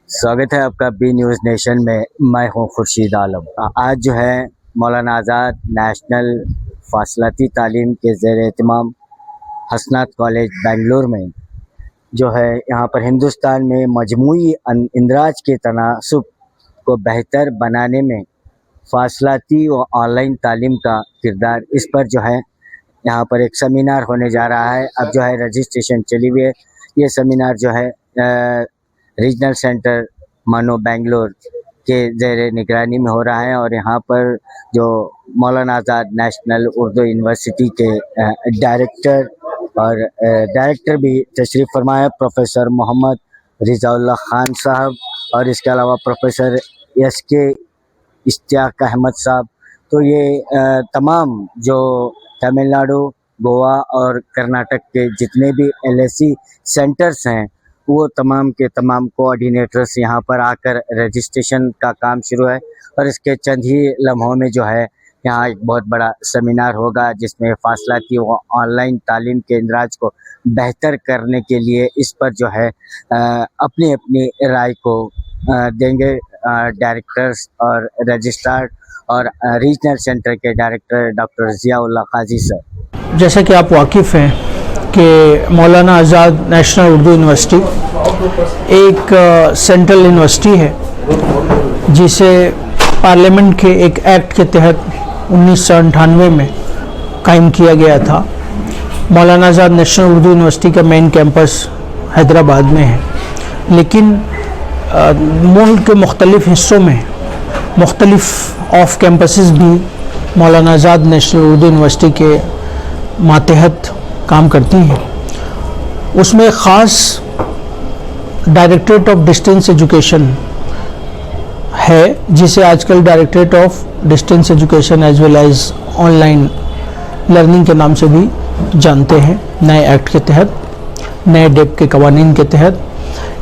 स्वागत है आपका बी न्यूज़ नेशन में। मैं हूं खुर्शीद आलम। आज जो है मौलाना आज़ाद नेशनल फासलाती तालीम के ज़ेर एहतमाम हसनात कॉलेज बेंगलोर में जो है यहाँ पर हिंदुस्तान में मजमूई इंदराज के तनासुब को बेहतर बनाने में फासलाती व ऑनलाइन तालीम का किरदार, इस पर जो है यहाँ पर एक सेमिनार होने जा रहा है। अब जो है रजिस्ट्रेशन चली हुई है। ये सेमिनार जो है रीजनल सेंटर मानो बेंगलोर के ज़ेर निगरानी में हो रहा है और यहाँ पर जो मौलाना आज़ाद नेशनल उर्दू यूनिवर्सिटी के डायरेक्टर भी तशरीफ़ फरमाए, प्रोफेसर मोहम्मद रिज़ाउल्लाह खान साहब, और इसके अलावा प्रोफेसर SK इश्तियाक अहमद साहब। तो ये तमाम जो तमिलनाडु, गोवा और कर्नाटक के जितने भी LSE सेंटर्स हैं वो तमाम के तमाम कोऑर्डिनेटर्स यहाँ पर आकर रजिस्ट्रेशन का काम शुरू है और इसके चंद ही लम्हों में जो है यहाँ एक बहुत बड़ा सेमिनार होगा जिसमें फासलाती व ऑनलाइन तालीम के इंदराज को बेहतर करने के लिए इस पर जो है अपनी अपनी राय को देंगे डायरेक्टर्स और रजिस्ट्रार और रीजनल सेंटर के डायरेक्टर डॉक्टर ज़ियाउल्लाह काजी सर। जैसा कि आप वाकिफ़ हैं कि मौलाना आज़ाद नेशनल उर्दू यूनिवर्सिटी एक सेंट्रल यूनिवर्सिटी है जिसे पार्लियामेंट के एक एक्ट के तहत 1998 में कायम किया गया था। मौलाना आज़ाद नेशनल उर्दू यूनिवर्सिटी का मेन कैंपस हैदराबाद में है, लेकिन मुल्क के मुख्तलिफ़ हिस्सों में मुख्तलिफ़ ऑफ कैंपसेस भी मौलाना आज़ाद नेशनल उर्दू यूनिवर्सिटी के मातहत काम करती हैं। उसमें ख़ास डायरेक्टरेट ऑफ डिस्टेंस एजुकेशन है जिसे आजकल directorate of distance education as well as online learning के नाम से भी जानते हैं। नए एक्ट के तहत, नए डेप के कवानीन के तहत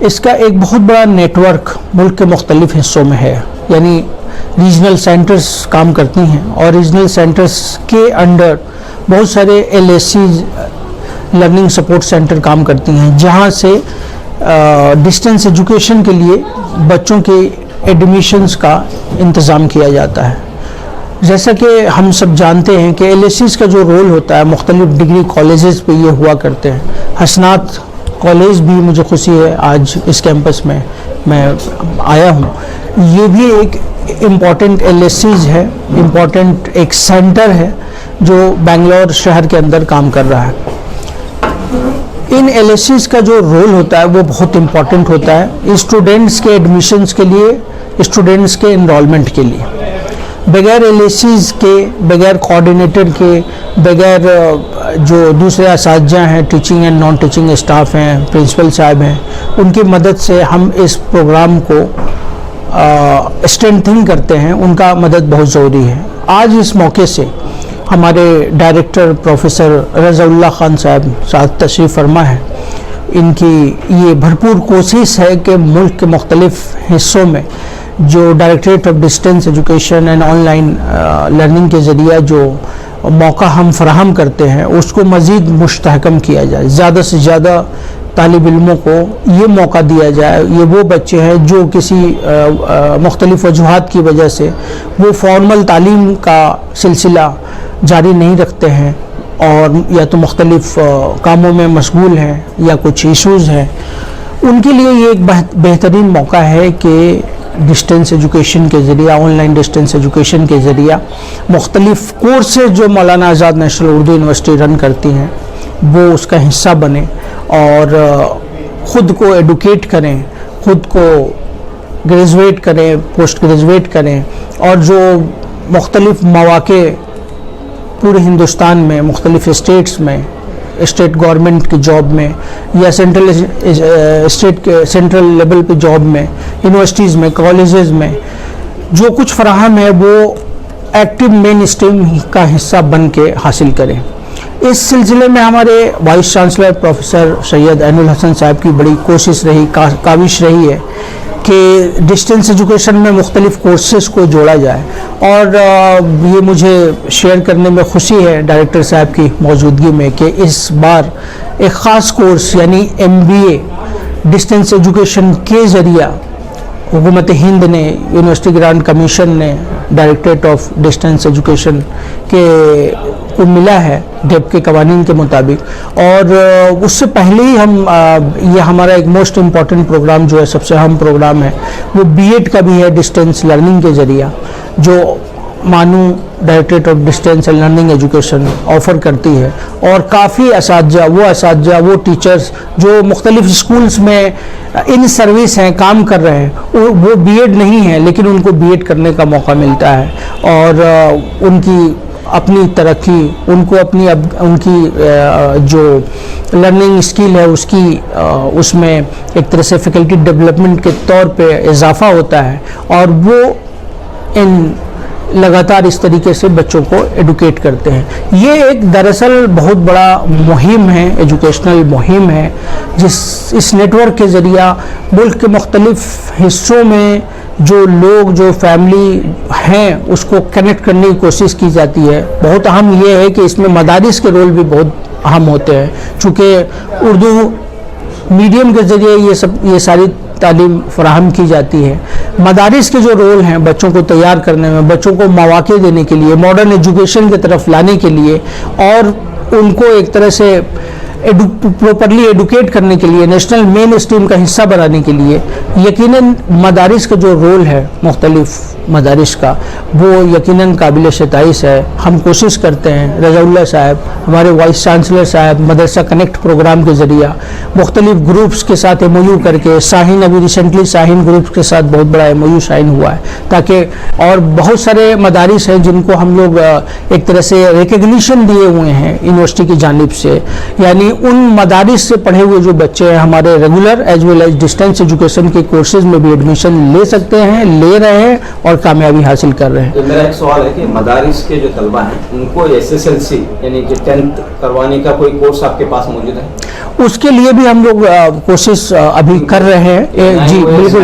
इसका एक बहुत बड़ा नेटवर्क मुल्क के मुख्तलिफ़ हिस्सों में है, यानी रीजनल सेंटर्स काम करती हैं और रीजनल सेंटर्स के अंडर बहुत सारे LSE लर्निंग सपोर्ट सेंटर काम करती हैं जहां से डिस्टेंस एजुकेशन के लिए बच्चों के एडमिशन्स का इंतज़ाम किया जाता है। जैसा कि हम सब जानते हैं कि LSEs का जो रोल होता है मुख्तलिफ़ डिग्री कॉलेजेस पे ये हुआ करते हैं। हसनात कॉलेज भी, मुझे खुशी है आज इस कैंपस में मैं आया हूँ, ये भी एक इम्पॉर्टेंट LSEs है, इम्पॉर्टेंट एक सेंटर है जो बेंगलोर शहर के अंदर काम कर रहा है। इन LSEs का जो रोल होता है वो बहुत इम्पॉर्टेंट होता है स्टूडेंट्स के एडमिशन्स के लिए, स्टूडेंट्स के इनरोलमेंट के लिए। बगैर LSEs के, बगैर कोऑर्डिनेटर के, बगैर जो दूसरे असातिज़ा हैं, teaching and non teaching staff हैं, प्रिंसिपल साहब हैं, उनकी मदद से हम इस प्रोग्राम को स्ट्रेंथनिंग करते हैं। उनका मदद बहुत ज़रूरी है। आज इस मौके से हमारे डायरेक्टर प्रोफेसर रिज़ाउल्लाह खान साहब तशरीफ़ फरमा है। इनकी ये भरपूर कोशिश है कि मुल्क के मुख्तलिफ़ हिस्सों में जो directorate of distance education and online learning के ज़रिए जो मौका हम फराहम करते हैं उसको मज़ीद मुस्तहकम किया जाए। ज़्यादा से ज़्यादा तालिब इल्मों को ये मौका दिया जाए। ये वो बच्चे हैं जो किसी मुख्तलिफ़ वजूहात की वजह से वो फॉर्मल तालीम का सिलसिला जारी नहीं रखते हैं और या तो मुख्तलिफ़ कामों में मशगूल हैं या कुछ इशूज़ हैं। उनके लिए ये एक बेहतरीन मौका है कि डिस्टेंस एजुकेशन के ज़रिए, ऑनलाइन डिस्टेंस एजुकेशन के ज़रिए मुख्तलिफ़ कोर्सेज जो मौलाना आज़ाद नेशनल उर्दू यूनिवर्सिटी रन करती हैं वो उसका हिस्सा बने और ख़ुद को एडुकेट करें, ख़ुद को ग्रेजुएट करें, पोस्ट ग्रेजुएट करें और जो मुख्तलिफ़ मौक़े पूरे हिंदुस्तान में मुख्तलिफ़ स्टेट्स में, स्टेट गवर्नमेंट की जॉब में या सेंट्रल लेवल पे जॉब में, यूनिवर्सिटीज़ में, कॉलेजेस में जो कुछ फराहम है वो एक्टिव मेन स्ट्रीम का हिस्सा बन के हासिल करें। इस सिलसिले में हमारे vice chancellor professor Syed Ainul Hasan साहब की बड़ी कोशिश रही, काविश रही है कि डिस्टेंस एजुकेशन में मुख्तलिफ़ कोर्सेस को जोड़ा जाए और ये मुझे शेयर करने में खुशी है डायरेक्टर साहब की मौजूदगी में कि इस बार एक ख़ास कोर्स यानी MBA डिस्टेंस एजुकेशन के ज़रिए हुकूमत हिंद ने, यूनिवर्सिटी ग्रांट कमीशन ने डायरेक्टरेट ऑफ डिस्टेंस एजुकेशन के को मिला है डेप के कवानीन के मुताबिक। और उससे पहले ही हम ये हमारा एक मोस्ट इम्पॉर्टेंट प्रोग्राम जो है, सबसे अहम प्रोग्राम है, वो बीएड का भी है डिस्टेंस लर्निंग के ज़रिए, जो मानू directorate of distance and learning education offer करती है। और काफ़ी असातिज़ा वो टीचर्स जो मुख्तलिफ स्कूल्स में इन सर्विस हैं, काम कर रहे हैं, वो बीएड नहीं है लेकिन उनको बीएड करने का मौका मिलता है। और उनकी अपनी तरक्की, उनको अपनी उनकी जो लर्निंग स्किल है उसमें एक तरह से फैकल्टी डेवलपमेंट के तौर पे इजाफा होता है, और वो इन लगातार इस तरीके से बच्चों को एडुकेट करते हैं। ये एक दरअसल बहुत बड़ा मुहिम है, एजुकेशनल मुहिम है, इस नेटवर्क के ज़रिया मुल्क के मुख्तलिफ हिस्सों में जो लोग, जो फैमिली हैं, उसको कनेक्ट करने की कोशिश की जाती है। बहुत अहम ये है कि इसमें मदारिस के रोल भी बहुत अहम होते हैं, चूँकि उर्दू मीडियम के ज़रिए ये सारी तालीम फराहम की जाती है। मदारिस के जो रोल हैं बच्चों को तैयार करने में, बच्चों को मौक़े देने के लिए, मॉडर्न एजुकेशन की तरफ लाने के लिए, और उनको एक तरह से प्रॉपरली एडुकेट करने के लिए, नेशनल मेन स्ट्रीम का हिस्सा बनाने के लिए, यकीनन मदारिस का जो रोल है मुख्तलिफ मदारिस का, वो यकीनन काबिल सिताइश है। हम कोशिश करते हैं, रज़ाउल्लाह साहब, हमारे वाइस चांसलर साहब, मदरसा कनेक्ट प्रोग्राम के ज़रिए मुख्तलिफ ग्रुप्स के साथ MOU करके, शाहीन अभी रिसेंटली शाहीन ग्रुप्स के साथ बहुत बड़ा MOU साइन हुआ है, ताकि और बहुत सारे मदारिस हैं जिनको हम लोग एक तरह से रिकग्निशन दिए हुए हैं यूनिवर्सिटी की जानिब से, यानी उन मदारिस से पढ़े हुए जो बच्चे हैं हमारे regular as well as distance education के कोर्सेज में भी एडमिशन ले सकते हैं, ले रहे हैं और कामयाबी हासिल कर रहे हैं। तो मेरा एक सवाल है कि मदारिस के जो तलबा हैं उनको SSLC यानी कि 10th करवाने का कोई कोर्स आपके पास मौजूद है? उसके लिए भी हम लोग कोशिश अभी कर रहे हैं। जी बिल्कुल,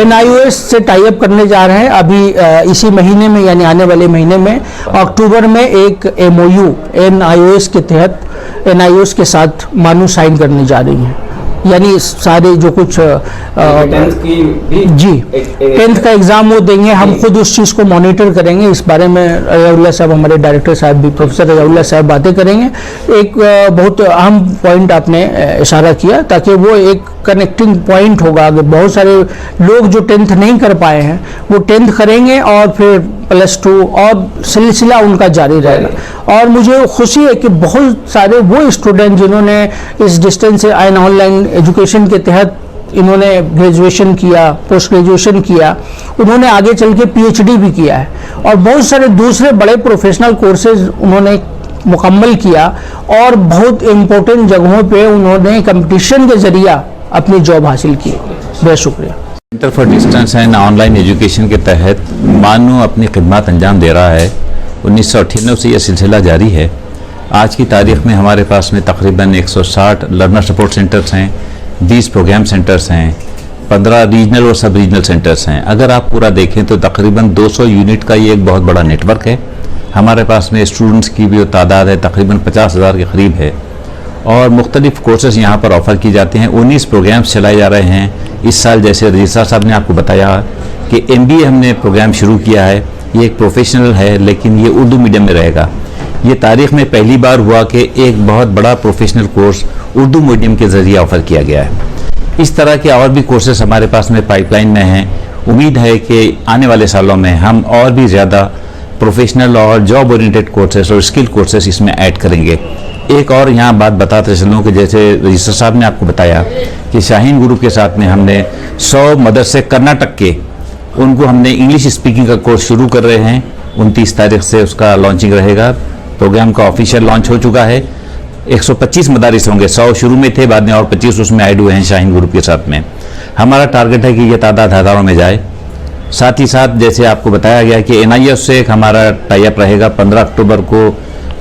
NIOS से टाई अप करने जा रहे हैं अभी इसी महीने में, यानी आने वाले महीने में अक्टूबर में एक MOU NIOS के तहत NIOS के साथ मानू साइन करने जा रही हैं। यानी सारे जो कुछ 10th की भी जी 10th का एग्ज़ाम वो देंगे, हम खुद उस चीज़ को मॉनिटर करेंगे। इस बारे में रज़ाउल्लाह साहब, हमारे डायरेक्टर साहब भी, प्रोफेसर रज़ाउल्लाह साहब बातें करेंगे। एक बहुत अहम पॉइंट आपने इशारा किया, ताकि वो एक कनेक्टिंग पॉइंट होगा। अगर बहुत सारे लोग जो 10th नहीं कर पाए हैं वो 10th करेंगे और फिर +2 और सिलसिला उनका जारी रहेगा। और मुझे खुशी है कि बहुत सारे वो स्टूडेंट जिन्होंने इस डिस्टेंस एंड ऑनलाइन एजुकेशन के तहत इन्होंने ग्रेजुएशन किया, पोस्ट ग्रेजुएशन किया, उन्होंने आगे चल के PhD भी किया है, और बहुत सारे दूसरे बड़े प्रोफेशनल कोर्सेज उन्होंने मुकम्मल किया, और बहुत इम्पोर्टेंट जगहों पे उन्होंने कंपटीशन के ज़रिए अपनी जॉब हासिल की। बहुत शुक्रिया। Centre for distance and online education के तहत मानू अपनी खिदमत अंजाम दे रहा है। 1998 से यह सिलसिला जारी है। आज की तारीख में हमारे पास में तकरीबन 160 लर्नर सपोर्ट सेंटर्स हैं, 20 प्रोग्राम सेंटर्स हैं, 15 रीजनल और सब रीजनल सेंटर्स हैं। अगर आप पूरा देखें तो तकरीबन 200 यूनिट का ये एक बहुत बड़ा नेटवर्क है। हमारे पास में स्टूडेंट्स की भी तादाद है तकरीबन 50,000 के करीब है, और मुख्तलिफ कोर्सेज यहाँ पर ऑफ़र की जाते हैं। 19 प्रोग्राम्स चलाए जा रहे हैं इस साल। जैसे रजिस्ट्रार साहब ने आपको बताया कि MBA हमने प्रोग्राम शुरू किया है। ये एक प्रोफेशनल है, लेकिन ये उर्दू मीडियम में रहेगा। ये तारीख़ में पहली बार हुआ कि एक बहुत बड़ा प्रोफेशनल कोर्स उर्दू मीडियम के ज़रिए ऑफ़र किया गया है। इस तरह के और भी कोर्सेज हमारे पास में पाइपलाइन में हैं। उम्मीद है कि आने वाले सालों में हम और भी ज़्यादा प्रोफेशनल और जॉब ओरिएंटेड कोर्सेज और स्किल कोर्सेज इसमें ऐड करेंगे। एक और यहाँ बात बताते चलूँ कि जैसे रजिस्ट्रार साहब ने आपको बताया कि शाहीन ग्रुप के साथ में हमने 100 मदरसे कर्नाटक के, उनको हमने इंग्लिश स्पीकिंग का कोर्स शुरू कर रहे हैं। 29 तारीख से उसका लॉन्चिंग रहेगा। प्रोग्राम का ऑफिशियल लॉन्च हो चुका है। 125 मदारिस होंगे, 100 शुरू में थे, बाद में और 25 उसमें ऐड हुए हैं शाहीन ग्रुप के साथ में। हमारा टारगेट है कि यह तादाद हज़ारों में जाए। साथ ही साथ जैसे आपको बताया गया कि NIOS से एक हमारा टाई अप रहेगा। 15 अक्टूबर को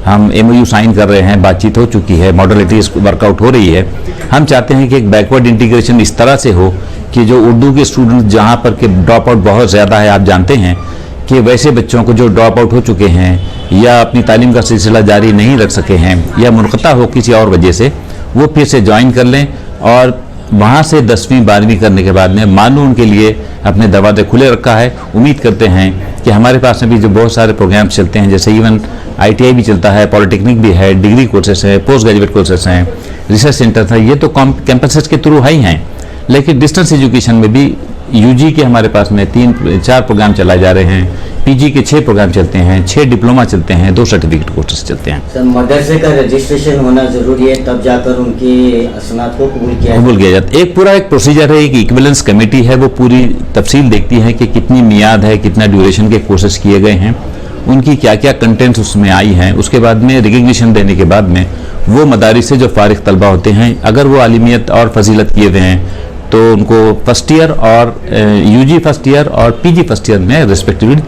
हम MOU साइन कर रहे हैं, बातचीत हो चुकी है, मॉडलिटीज़ वर्कआउट हो रही है। हम चाहते हैं कि एक बैकवर्ड इंटीग्रेशन इस तरह से हो कि जो उर्दू के स्टूडेंट जहाँ पर के ड्रॉप आउट बहुत ज़्यादा है, आप जानते हैं कि वैसे बच्चों को जो ड्रॉप आउट हो चुके हैं या अपनी तालीम का सिलसिला जारी नहीं रख सके हैं या मुनक़ता हो किसी और वजह से, वो फिर से ज्वाइन कर लें और वहाँ से 10वीं 12वीं करने के बाद में मानू उनके लिए अपने दरवाजे खुले रखा है। उम्मीद करते हैं कि हमारे पास में भी जो बहुत सारे प्रोग्राम चलते हैं, जैसे इवन ITI भी चलता है, पॉलिटेक्निक भी है, डिग्री कोर्सेस हैं, पोस्ट ग्रेजुएट कोर्सेस हैं, रिसर्च सेंटर है, ये तो कैंपसेस के थ्रू ही हैं। लेकिन डिस्टेंस एजुकेशन में भी UG के हमारे पास में 3-4 प्रोग्राम चलाए जा रहे हैं, PG के 6 प्रोग्राम चलते हैं, 6 डिप्लोमा चलते हैं, 2 सर्टिफिकेट कोर्सेस चलते हैं। सर, मदरसे का रजिस्ट्रेशन होना जरूरी है, तब जाकर उनकी असनाद को कबूल किया जाता है। एक प्रोसीजर है, एक इक्विवेलेंस कमेटी है, वो पूरी तफसील देखती है कि कितनी मियाद है, कितना ड्यूरेशन के कोर्सेस किए गए हैं, उनकी क्या क्या कंटेंट्स उसमें आई हैं। उसके बाद में रिकग्निशन देने के बाद में वो मदारिस से जो फारिग तलबा होते हैं, अगर वो आलिमियत और फजीलत किए हुए हैं तो उनको फर्स्ट ईयर और UG फर्स्ट ईयर और PG फर्स्ट ईयर में रिस्पेक्टिवली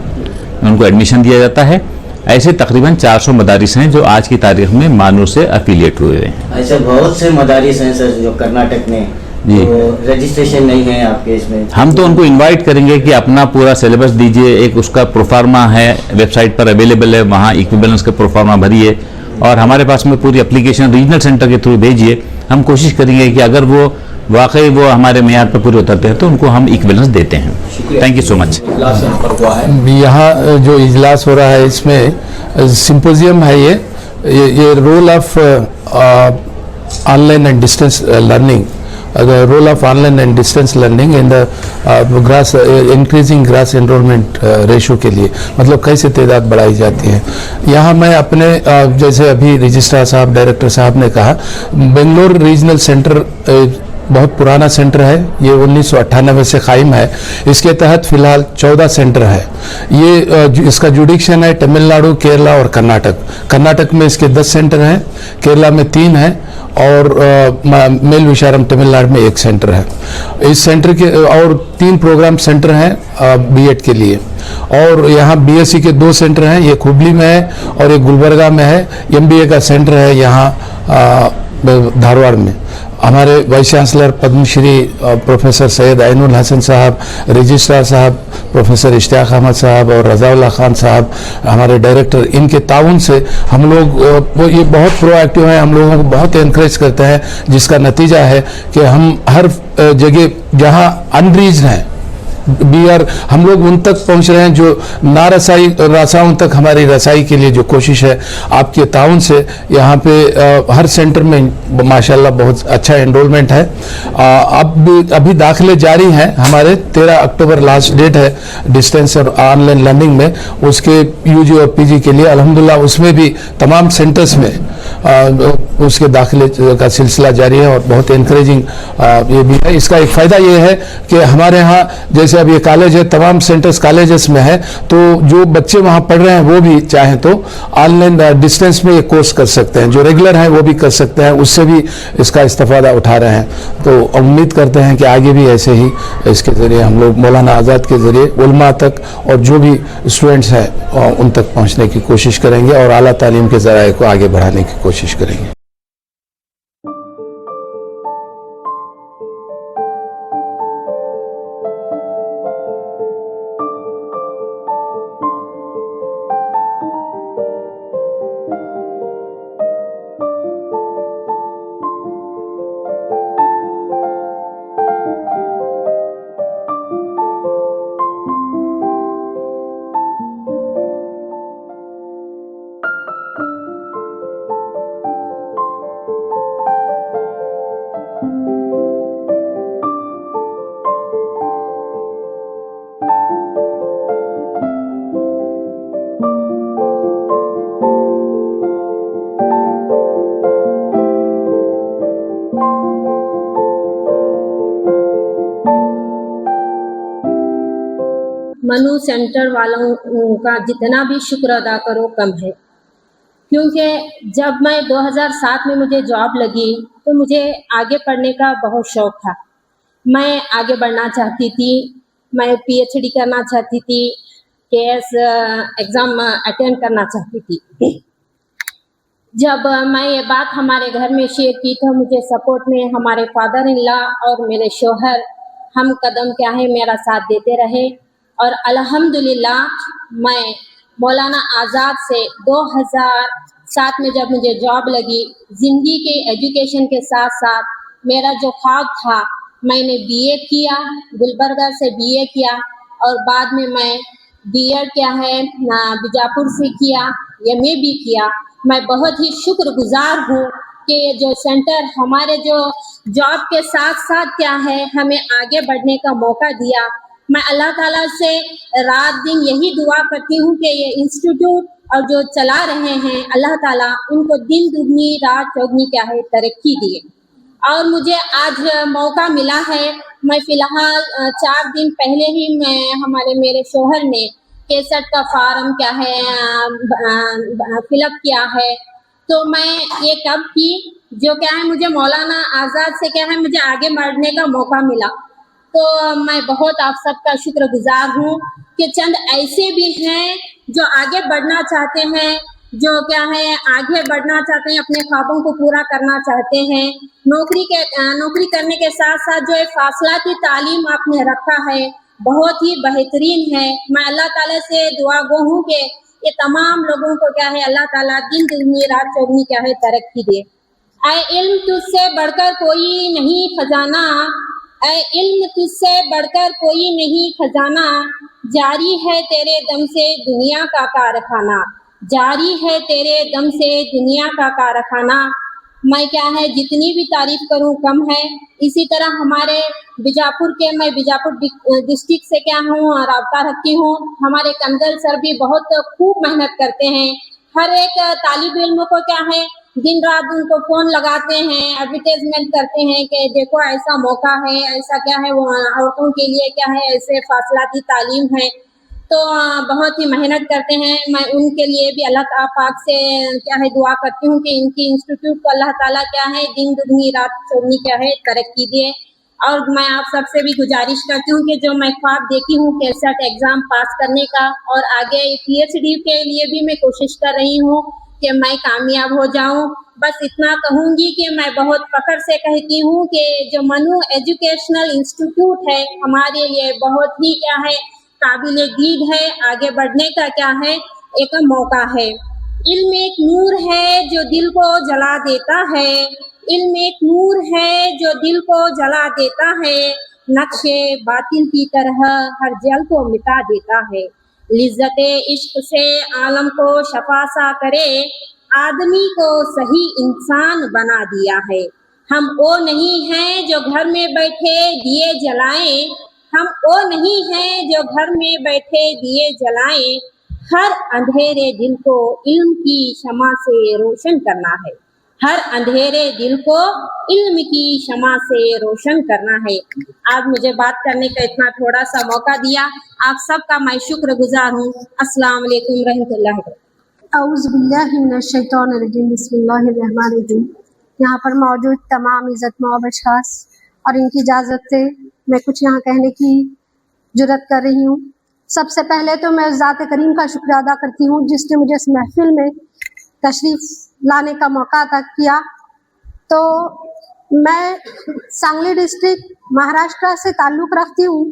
उनको एडमिशन दिया जाता है। ऐसे तकरीबन 400 मदारिस हैं जो आज की तारीख में मानू से एफिलिएट हुए हैं। ऐसे बहुत से मदारिस हैं सर जो कर्नाटक में जी तो रजिस्ट्रेशन नहीं है आपके इसमें। हम तो उनको इनवाइट करेंगे कि अपना पूरा सिलेबस दीजिए, एक उसका प्रोफार्मा है वेबसाइट पर अवेलेबल है, वहाँ इक्विवेलेंस का प्रोफार्मा भरिए और हमारे पास में पूरी एप्लीकेशन रीजनल सेंटर के थ्रू भेजिए। हम कोशिश करेंगे कि अगर वो वाकई वो हमारे मेयार पर पूरे उतरते हैं तो उनको हम इक्विवेलेंस देते हैं। Thank you so much. यहाँ जो इजलास हो रहा है इसमें सिंपोजियम है, ये role of online and distance learning, the role of online and distance learning in the increasing gross enrollment ratio के लिए, मतलब कैसे तादाद बढ़ाई जाती है। यहाँ मैं अपने जैसे अभी रजिस्ट्रार साहब, डायरेक्टर साहब ने कहा, बेंगलोर रीजनल सेंटर बहुत पुराना सेंटर है, ये 1998 से कायम है। इसके तहत फिलहाल 14 सेंटर है। ये इसका जुडिक्शन है तमिलनाडु, केरला और कर्नाटक। कर्नाटक में इसके 10 सेंटर हैं, केरला में 3 हैं और मेल विशारम तमिलनाडु में 1 सेंटर है। इस सेंटर के और 3 प्रोग्राम सेंटर हैं B.Ed के लिए। और यहाँ BSc के 2 सेंटर हैं, एक हुबली में है और एक गुलबर्गा में है। MBA का सेंटर है यहाँ धारवाड़ में। हमारे vice chancellor Padmashri professor Syed Ainul Hasan साहब, रजिस्ट्रार साहब प्रोफेसर इश्तियाक अहमद साहब और रज़ाउल्लाह खान साहब हमारे डायरेक्टर, इनके ताउन से हम लोग वो ये बहुत प्रोएक्टिव हैं, हम लोगों को बहुत एनकरेज करते हैं, जिसका नतीजा है कि हम हर जगह जहां अनरीच्ड हैं हम लोग उन तक पहुंच रहे हैं जो ना रसाओं तक हमारी रसाई के लिए जो कोशिश है। आपके ताउन से यहाँ पे हर सेंटर में माशाल्लाह बहुत अच्छा एनरोलमेंट है। अब अभी दाखिले जारी हैं हमारे। 13 अक्टूबर लास्ट डेट है डिस्टेंस और ऑनलाइन लर्निंग में, उसके UG और PG के लिए अल्हम्दुलिल्लाह उसमें भी तमाम सेंटर्स में उसके दाखिले का सिलसिला जारी है और बहुत एनकरेजिंग ये भी है। इसका एक फ़ायदा ये है कि हमारे यहाँ जैसे अब ये कॉलेज है, तमाम सेंटर्स कॉलेजेस में है, तो जो बच्चे वहाँ पढ़ रहे हैं वो भी चाहें तो ऑनलाइन डिस्टेंस में ये कोर्स कर सकते हैं, जो रेगुलर हैं वो भी कर सकते हैं, उससे भी इसका इस्तेफादा उठा रहे हैं। तो उम्मीद करते हैं कि आगे भी ऐसे ही इसके ज़रिए हम लोग मौलाना आज़ाद के ज़रिए उलमा तक और जो भी स्टूडेंट्स हैं उन तक पहुँचने की कोशिश करेंगे और आला तालीम के ज़राए को आगे बढ़ाने की कोशिश करेंगे। मनु सेंटर वालों का जितना भी शुक्र अदा करो कम है, क्योंकि जब मैं 2007 में मुझे जॉब लगी तो मुझे आगे पढ़ने का बहुत शौक था। मैं आगे बढ़ना चाहती थी, मैं PhD करना चाहती थी, KS एग्ज़ाम अटेंड करना चाहती थी। जब मैं ये बात हमारे घर में शेयर की तो मुझे सपोर्ट में हमारे फादर इन लॉ और मेरे शोहर हम कदम क्या है मेरा साथ देते रहे और अल्हम्दुलिल्लाह मैं मौलाना आज़ाद से 2007 में जब मुझे जॉब लगी, ज़िंदगी के एजुकेशन के साथ साथ मेरा जो ख्वाब था, मैंने बीए किया, गुलबर्गा से बीए किया और बाद में मैं बीएड बीजापुर से किया, एमए भी किया। मैं बहुत ही शुक्रगुजार हूँ कि ये जो सेंटर हमारे जो जॉब के साथ साथ हमें आगे बढ़ने का मौका दिया। मैं अल्लाह ताला से रात दिन यही दुआ करती हूँ कि ये इंस्टीट्यूट और जो चला रहे हैं, अल्लाह ताला उनको दिन दुगनी रात चौगनी तरक्की दिए। और मुझे आज मौका मिला है, मैं फ़िलहाल 4 दिन पहले ही मेरे शोहर ने केसेट का फार्म फिलअप किया है, तो मैं ये कब की जो मुझे मौलाना आज़ाद से मुझे आगे बढ़ने का मौका मिला। तो मैं बहुत आप सबका शुक्रगुजार हूँ कि चंद ऐसे भी हैं जो आगे बढ़ना चाहते हैं, जो आगे बढ़ना चाहते हैं, अपने ख्वाबों को पूरा करना चाहते हैं। नौकरी करने के साथ साथ जो फासलाती तालीम आपने रखा है बहुत ही बेहतरीन है। मैं अल्लाह ताला से दुआ गो हूँ कि ये तमाम लोगों को अल्लाह ताला दिन दुगनी रात चौगनी तरक्की दे। ऐ इल्म तुझसे बढ़कर कोई नहीं खजाना, ऐ इल्म तुझसे बढ़कर कोई नहीं खजाना, जारी है तेरे दम से दुनिया का कारखाना, जारी है तेरे दम से दुनिया का कारखाना। मैं जितनी भी तारीफ करूं कम है। इसी तरह हमारे मैं बीजापुर डिस्ट्रिक्ट से राब्ता रखती हूँ। हमारे कंदल सर भी बहुत खूब मेहनत करते हैं। हर एक तालिब इल्म को दिन रात उनको फ़ोन लगाते हैं, एडवर्टाइजमेंट करते हैं कि देखो ऐसा मौका है, ऐसा वो औरतों के लिए ऐसे फासलाती तालीम है। तो बहुत ही मेहनत करते हैं। मैं उनके लिए भी अल्लाह पाक से दुआ करती हूँ कि इनकी इंस्टीट्यूट को अल्लाह ताला दिन दुगनी रात चौगनी तरक्की दे। और मैं आप सबसे भी गुजारिश करती हूँ कि जो मैं ख्वाब देखी हूँ कैसेट एग्ज़ाम पास करने का और आगे PhD के लिए भी मैं कोशिश कर रही हूँ कि मैं कामयाब हो जाऊँ। बस इतना कहूँगी कि मैं बहुत फ़ख्र से कहती हूँ कि जो मनु एजुकेशनल इंस्टीट्यूट है हमारे लिए बहुत ही काबिले दीद है, आगे बढ़ने का एक मौका है। इल्म एक नूर है जो दिल को जला देता है, इल्म एक नूर है जो दिल को जला देता है, नक्शे बातिल की तरह हर जल को मिटा देता है। लिज्जते इश्क से आलम को शफासा करे, आदमी को सही इंसान बना दिया है। हम वो नहीं हैं जो घर में बैठे दिए जलाएं, हम वो नहीं हैं जो घर में बैठे दिए जलाएं, हर अंधेरे दिल को इल्म की शमा से रोशन करना है, हर अंधेरे दिल को इल्म की शमा से रोशन करना है। आज मुझे बात करने का इतना थोड़ा सा मौका दिया, आप सबका मैं शुक्रगुजार हूँ। अस्सलाम वालेकुम रहमतुल्लाहि। औज़ु बिल्लाहि मिनश शैतानिर रजीम, बिस्मिल्लाहिर रहमानिर रहीम। यहाँ पर मौजूद तमाम इज़्ज़त मौब अशख़ास और इनकी इजाज़त से मैं कुछ यहाँ कहने की जुर्रत कर रही हूँ। सबसे पहले तो मैं ज़ात करीम का शुक्र अदा करती हूँ जिसने मुझे इस महफिल में तशरीफ़ लाने का मौका अता किया। तो मैं सांगली डिस्ट्रिक्ट महाराष्ट्र से ताल्लुक़ रखती हूँ।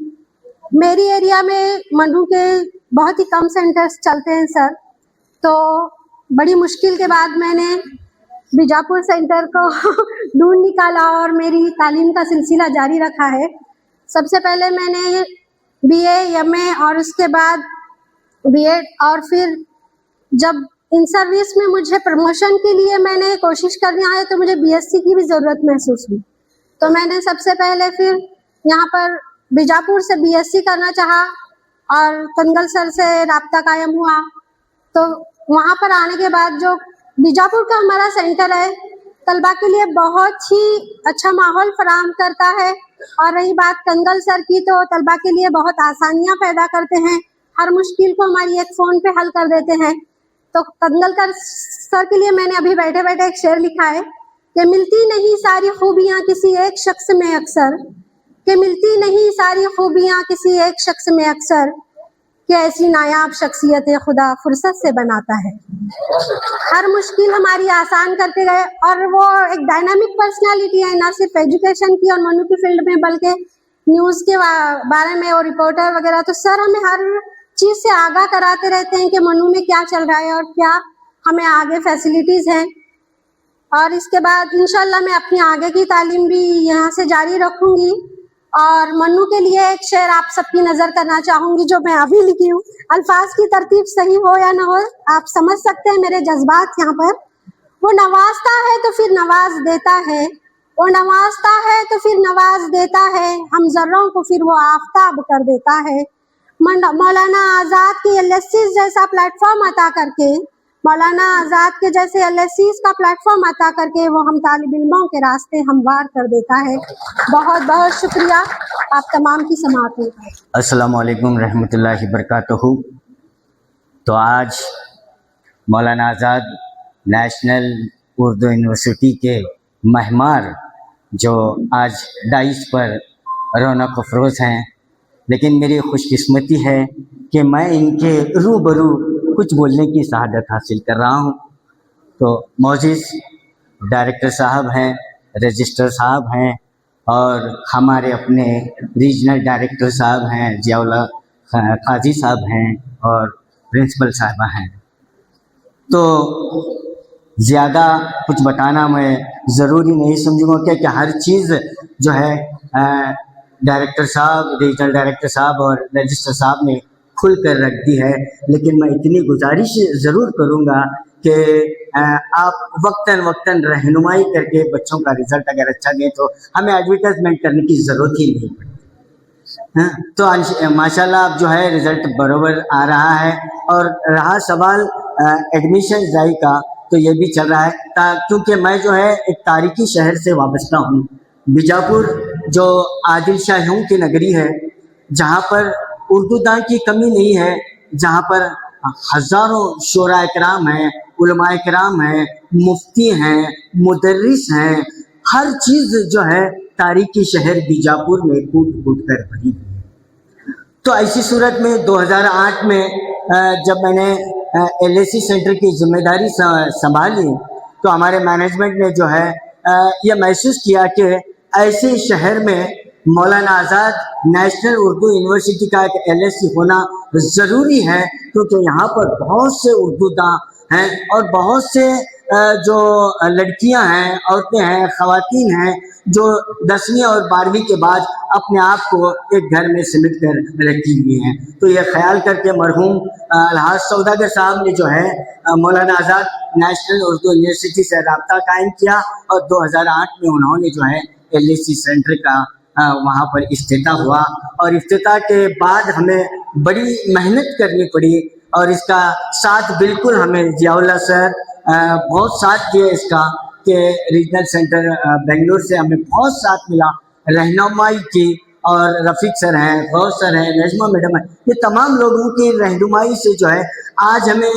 मेरी एरिया में मंडू के बहुत ही कम सेंटर्स चलते हैं सर। तो बड़ी मुश्किल के बाद मैंने बीजापुर सेंटर को ढूंढ निकाला और मेरी तालीम का सिलसिला जारी रखा है। सबसे पहले मैंने BA MA और उसके बाद BEd और फिर जब इन सर्विस में मुझे प्रमोशन के लिए मैंने कोशिश करनी आई तो मुझे BSc की भी ज़रूरत महसूस हुई। तो मैंने सबसे पहले फिर यहाँ पर बीजापुर से BSc करना चाहा और कंगल सर से राब्ता कायम हुआ। तो वहाँ पर आने के बाद जो बीजापुर का हमारा सेंटर है तलबा के लिए बहुत ही अच्छा माहौल फराहम करता है। और रही बात कंगल सर की तो तलबा के लिए बहुत आसानियाँ पैदा करते हैं, हर मुश्किल को हमारी एक फ़ोन पे हल कर देते हैं। तो कंगल सर के लिए मैंने अभी बैठे बैठे एक शेर लिखा है कि मिलती नहीं सारी खूबियाँ किसी एक शख्स में अक्सर, कि मिलती नहीं सारी खूबियाँ किसी एक शख्स में अक्सर, कि ऐसी नायाब शख्सियत खुदा फुर्सत से बनाता है। हर मुश्किल हमारी आसान करते गए और वो एक डायनामिक पर्सनालिटी है, ना सिर्फ एजुकेशन की और मनु की फील्ड में बल्कि न्यूज़ के बारे में और रिपोर्टर वगैरह। तो सर हमें हर चीज़ से आगाह कराते रहते हैं कि मनु में क्या चल रहा है और क्या हमें आगे फैसिलिटीज़ हैं। اور اس کے بعد انشاءاللہ میں اپنی آگے کی تعلیم بھی یہاں سے جاری رکھوں گی. اور منو کے لیے ایک شعر آپ سب کی نظر کرنا چاہوں گی جو میں ابھی لکھی ہوں. الفاظ کی ترتیب صحیح ہو یا نہ ہو آپ سمجھ سکتے ہیں میرے جذبات یہاں پر. وہ نوازتا ہے تو پھر نواز دیتا ہے, وہ نوازتا ہے تو پھر نواز دیتا ہے, ہم ذروں کو پھر وہ آفتاب کر دیتا ہے. مولانا آزاد کی LSCs جیسا پلیٹ فارم عطا کر کے, مولانا آزاد کے جیسے LSCs کا پلیٹ فارم عطا کر کے وہ ہم طالب علموں کے راستے ہموار کر دیتا ہے. بہت بہت شکریہ آپ تمام کی سماعت میں. السلام علیکم رحمۃ اللہ وبرکاتہ. تو آج مولانا آزاد نیشنل اردو یونیورسٹی کے مہمان جو آج ڈائس پر رونق افروز ہیں, لیکن میری خوش قسمتی ہے کہ میں ان کے روبرو کچھ بولنے کی سعادت حاصل کر رہا ہوں. تو معزز ڈائریکٹر صاحب ہیں, رجسٹر صاحب ہیں, اور ہمارے اپنے ریجنل ڈائریکٹر صاحب ہیں, ضیاء اللہ قاضی صاحب ہیں, اور پرنسپل صاحبہ ہیں. تو زیادہ کچھ بتانا میں ضروری نہیں سمجھوں گا کہ ہر چیز جو ہے ڈائریکٹر صاحب, ریجنل ڈائریکٹر صاحب اور رجسٹر صاحب نے کھل کر رکھ دی ہے. لیکن میں اتنی گزارش ضرور کروں گا کہ آپ وقتاً رہنمائی کر کے بچوں کا رزلٹ اگر اچھا دیں تو ہمیں ایڈورٹائزمنٹ کرنے کی ضرورت ہی نہیں پڑتی. تو ماشاءاللہ اب جو ہے رزلٹ برابر آ رہا ہے. اور رہا سوال ایڈمیشن ڈرائیو کا, تو یہ بھی چل رہا ہے کیونکہ میں جو ہے ایک تاریخی شہر سے وابستہ ہوں. بیجاپور جو عادل شاہیوں کی نگری ہے, جہاں پر اردو داں کی کمی نہیں ہے, جہاں پر ہزاروں شعراء کرام ہیں, علماء کرام ہیں, مفتی ہیں, مدرس ہیں, ہر چیز جو ہے تاریخی شہر بیجاپور میں کوٹ کوٹ کر بھری ہے. تو ایسی صورت میں 2008 میں جب میں نے LSC سینٹر کی ذمہ داری سنبھالی تو ہمارے مینجمنٹ نے جو ہے یہ محسوس کیا کہ ایسے شہر میں مولانا آزاد نیشنل اردو یونیورسٹی کا ایک LSC ہونا ضروری ہے, کیونکہ یہاں پر بہت سے اردو داں ہیں اور بہت سے جو لڑکیاں ہیں, عورتیں ہیں, خواتین ہیں جو 10ویں اور 12ویں کے بعد اپنے آپ کو ایک گھر میں سمٹ کر رکھی ہوئی ہیں. تو یہ خیال کر کے مرحوم الحاج سوداگر صاحب نے جو ہے مولانا آزاد نیشنل اردو یونیورسٹی سے رابطہ قائم کیا, اور 2008 میں انہوں نے جو ہے LSC سینٹر کا وہاں پر افتتاح ہوا. اور افتتاح کے بعد ہمیں بڑی محنت کرنی پڑی, اور اس کا ساتھ بالکل ہمیں ضیاء اللہ سر بہت ساتھ دیے اس کا, کہ ریجنل سینٹر بنگلور سے ہمیں بہت ساتھ ملا, رہنمائی کی. اور رفیق سر ہیں, غوث سر ہیں, نجمہ میڈم ہیں, یہ تمام لوگوں کی رہنمائی سے جو ہے آج ہمیں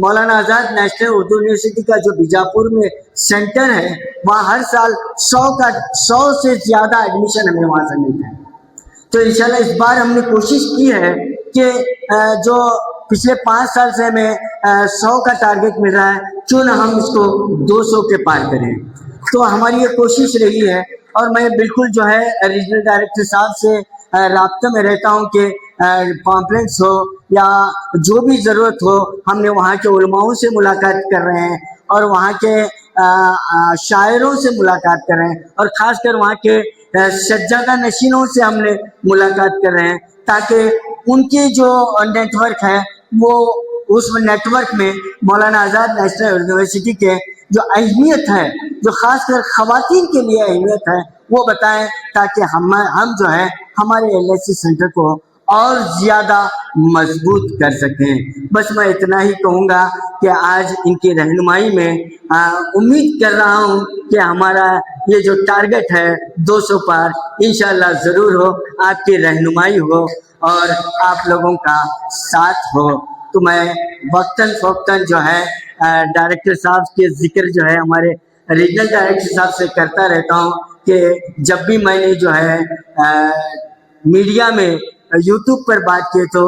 مولانا آزاد نیشنل اردو یونیورسٹی کا جو بیجاپور میں سینٹر ہے وہاں ہر سال 100 سے زیادہ ایڈمیشن ہمیں وہاں سے ملتا ہے. تو انشاءاللہ اس بار ہم نے کوشش کی ہے کہ جو پچھلے 5 سال سے ہمیں 100 کا ٹارگیٹ مل رہا ہے, کیوں نہ ہم اس کو 200 کے پار کریں. تو ہماری یہ کوشش رہی ہے, اور میں بالکل جو ہے ریجنل ڈائریکٹر صاحب سے رابطے میں رہتا ہوں کہ پامپلنٹس ہو یا جو بھی ضرورت ہو, ہم نے وہاں کے علماؤں سے ملاقات کر رہے ہیں اور وہاں کے شاعروں سے ملاقات کر رہے ہیں, اور خاص کر وہاں کے سجادہ نشینوں سے ہم نے ملاقات کر رہے ہیں, تاکہ ان کے جو نیٹ ورک ہے وہ اس نیٹ ورک میں مولانا آزاد نیشنل یونیورسٹی کے جو اہمیت ہے, جو خاص کر خواتین کے لیے اہمیت ہے, وہ بتائیں, تاکہ ہم جو ہے ہمارے LSC سینٹر کو اور زیادہ مضبوط کر سکیں. بس میں اتنا ہی کہوں گا کہ آج ان کی رہنمائی میں امید کر رہا ہوں کہ ہمارا یہ جو ٹارگٹ ہے 200 پار انشاءاللہ ضرور ہو, آپ کی رہنمائی ہو اور آپ لوگوں کا ساتھ ہو. تو میں وقتاً فوقتاً جو ہے ڈائریکٹر صاحب کے ذکر جو ہے ہمارے ریجنل ڈائریکٹر صاحب سے کرتا رہتا ہوں کہ جب بھی میں نے جو ہے میڈیا میں YouTube پر بات کی تو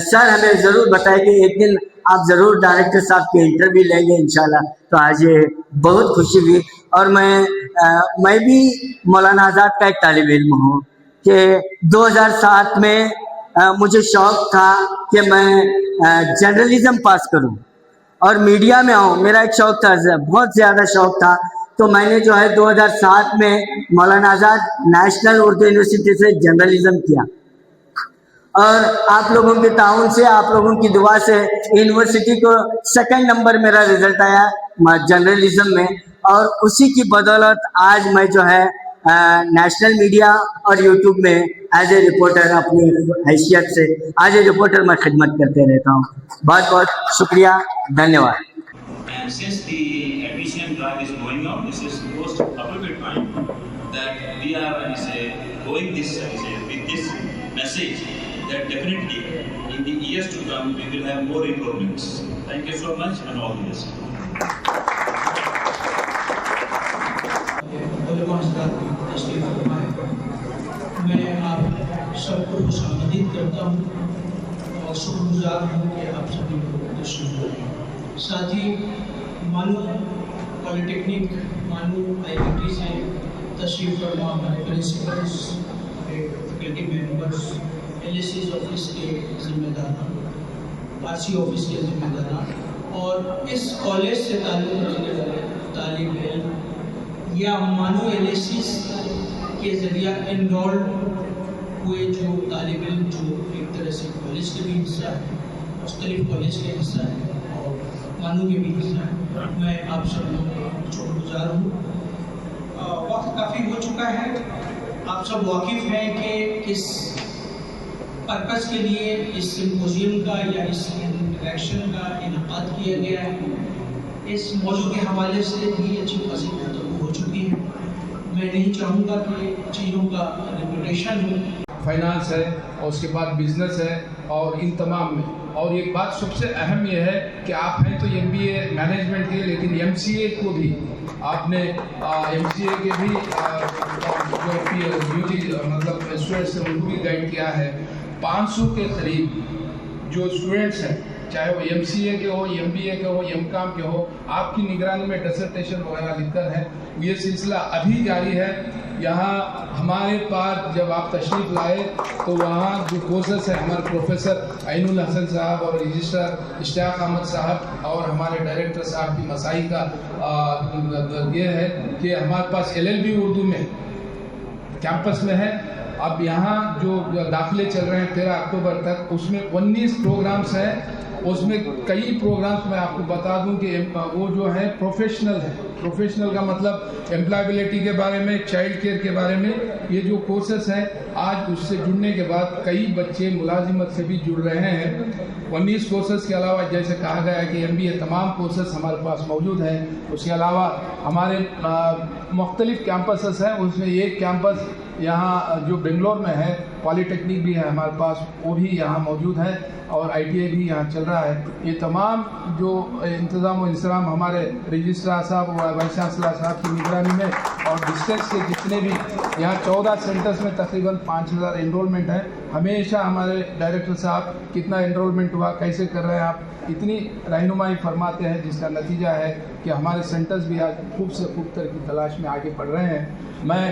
سر ہمیں ضرور بتائے کہ ایک دن آپ ضرور ڈائریکٹر صاحب کے انٹرویو لیں گے انشاءاللہ. تو آج یہ بہت خوشی ہوئی, اور میں بھی مولانا آزاد کا ایک طالب علم ہوں کہ 2007 میں مجھے شوق تھا کہ میں جرنلزم پاس کروں, اور میڈیا میں آؤں. میرا ایک شوق تھا, بہت زیادہ شوق تھا. تو میں نے جو ہے 2007 میں مولانا آزاد نیشنل اردو یونیورسٹی سے جرنلزم کیا, اور آپ لوگوں کے تعاون سے, آپ لوگوں کی دعا سے یونیورسٹی کو 2nd نمبر میرا رزلٹ آیا جرنلزم میں, اور اسی کی بدولت آج میں جو ہے نیشنل میڈیا اور یوٹیوب میں ایز اے رپورٹر اپنی حیثیت سے ایز اے رپورٹر میں خدمت کرتے رہتا ہوں. بہت بہت شکریہ, دھنیہ واد. And since the admission drive is going on, this is most appropriate time that we are going with this message that definitely in the years to come we will have more enrollments. Thank you so much and all the best. میں آپ سب کو خوش آمدید کرتا ہوں اور شکر گزار ہوں کہ آپ سبھی کو تشریف لائے. ساتھ ہی مانو پالی ٹیکنک مانو آئی آئی ٹی سے تشریف فرما ہمارے principals, faculty members, L S C office کے ذمہ داران, آر سی آفس کے ذمہ داران, اور اس کالج سے تعلق رکھنے والے طالب علم یا مانو ایل ایس سی کے ذریعہ انرولڈ ہوئے جو طالب علم جو ایک طرح سے کالج کے بھی حصہ ہے, مختلف کالج کے حصہ ہے اور مانو کے بھی حصہ ہے, میں آپ سب لوگوں کو شکر گزار ہوں. وقت کافی ہو چکا ہے, آپ سب واقف ہیں کہ کس پرپس کے لیے اس سمپوزیم کا یا اس انٹریکشن کا انعقاد کیا گیا ہے. اس موضوع کے حوالے سے بھی اچھی خاصی گفتگو ہو چکی ہے. میں نہیں چاہوں گا کہ چیزوں کا ریپوٹیشن ہو. فائنانس ہے اور اس کے بعد بزنس ہے اور ان تمام میں, اور ایک بات سب سے اہم یہ ہے کہ آپ ہیں تو ایم بی اے مینجمنٹ کے, لیکن ایم سی اے کو بھی آپ نے ایم سی اے کے بھی جو ڈیوٹی مطلب اسٹوڈنٹس ہیں ان کو بھی گائڈ کیا ہے. 500 کے قریب جو اسٹوڈنٹس ہیں, چاہے وہ ایم سی اے کے ہو, ایم بی اے کے ہو, ایم کام کے ہو, آپ کی نگرانی میں ڈسرٹیشن وغیرہ لکھ کر ہے. یہ سلسلہ ابھی جاری ہے. یہاں ہمارے پاس جب آپ تشریف لائے تو وہاں جو کورسز ہیں, ہمارے پروفیسر عین الحسن صاحب اور رجسٹرار اشتیاق احمد صاحب اور ہمارے ڈائریکٹر صاحب کی مسائی کا یہ ہے کہ ہمارے پاس LLB اردو میں کیمپس میں ہے. اب یہاں جو داخلے چل رہے ہیں 13 اکتوبر تک, اس میں 19 پروگرامز ہیں. اس میں کئی پروگرامز میں آپ کو بتا دوں کہ وہ جو ہے پروفیشنل ہے. پروفیشنل کا مطلب امپلائبلٹی کے بارے میں, چائلڈ کیئر کے بارے میں. یہ جو کورسز ہیں آج اس سے جڑنے کے بعد کئی بچے ملازمت سے بھی جڑ رہے ہیں. 19 کورسز کے علاوہ جیسے کہا گیا ہے کہ MBA تمام کورسز ہمارے پاس موجود ہیں. اس کے علاوہ ہمارے مختلف کیمپسز ہیں. اس میں ایک کیمپس یہاں جو بنگلور میں ہے, پالی ٹیکنک بھی ہے ہمارے پاس, وہ بھی یہاں موجود ہے, اور ITI بھی یہاں چل رہا ہے. یہ تمام جو انتظام و انصرام ہمارے رجسٹرار صاحب و وائس چانسلر صاحب کی نگرانی میں, اور ڈسٹرکٹ سے جتنے بھی یہاں 14 سینٹرز میں تقریباً 5000 انرولمنٹ ہے. ہمیشہ ہمارے ڈائریکٹر صاحب کتنا انرولمنٹ ہوا, کیسے کر رہے ہیں آپ, اتنی رہنمائی فرماتے ہیں, جس کا نتیجہ ہے کہ ہمارے سینٹرز بھی آج خوب سے خوب تر کی تلاش میں آگے بڑھ رہے ہیں. میں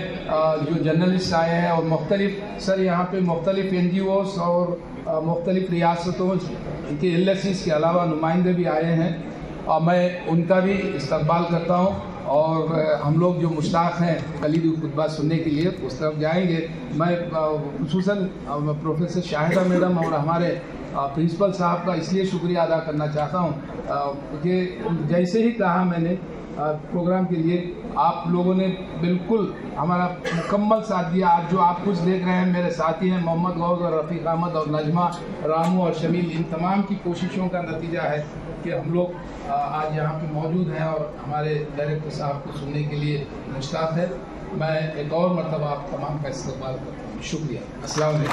جو جرنلسٹ آئے ہیں اور مختلف سر یہاں پہ مختلف NGOs اور مختلف ریاستوں کے LSCs کے علاوہ نمائندے بھی آئے ہیں, اور میں ان کا بھی استقبال کرتا ہوں. اور ہم لوگ جو مشتاق ہیں کلیدی خطبہ سننے کے لیے اس طرف جائیں گے. میں خصوصاً پروفیسر شاہدہ میڈم اور ہمارے پرنسپل صاحب کا اس لیے شکریہ ادا کرنا چاہتا ہوں کہ جیسے ہی کہا میں نے پروگرام کے لیے, آپ لوگوں نے بالکل ہمارا مکمل ساتھ دیا. آج جو آپ کچھ دیکھ رہے ہیں میرے ساتھی ہیں محمد غوث اور رفیق احمد اور نجمہ, رامو اور شمیل, ان تمام کی کوششوں کا نتیجہ ہے کہ ہم لوگ آج یہاں پہ موجود ہیں اور ہمارے ڈائریکٹر صاحب کو سننے کے لیے مشتاق ہے. میں ایک اور مرتبہ آپ تمام کا استقبال کرتا ہوں. شکریہ. السلام علیکم.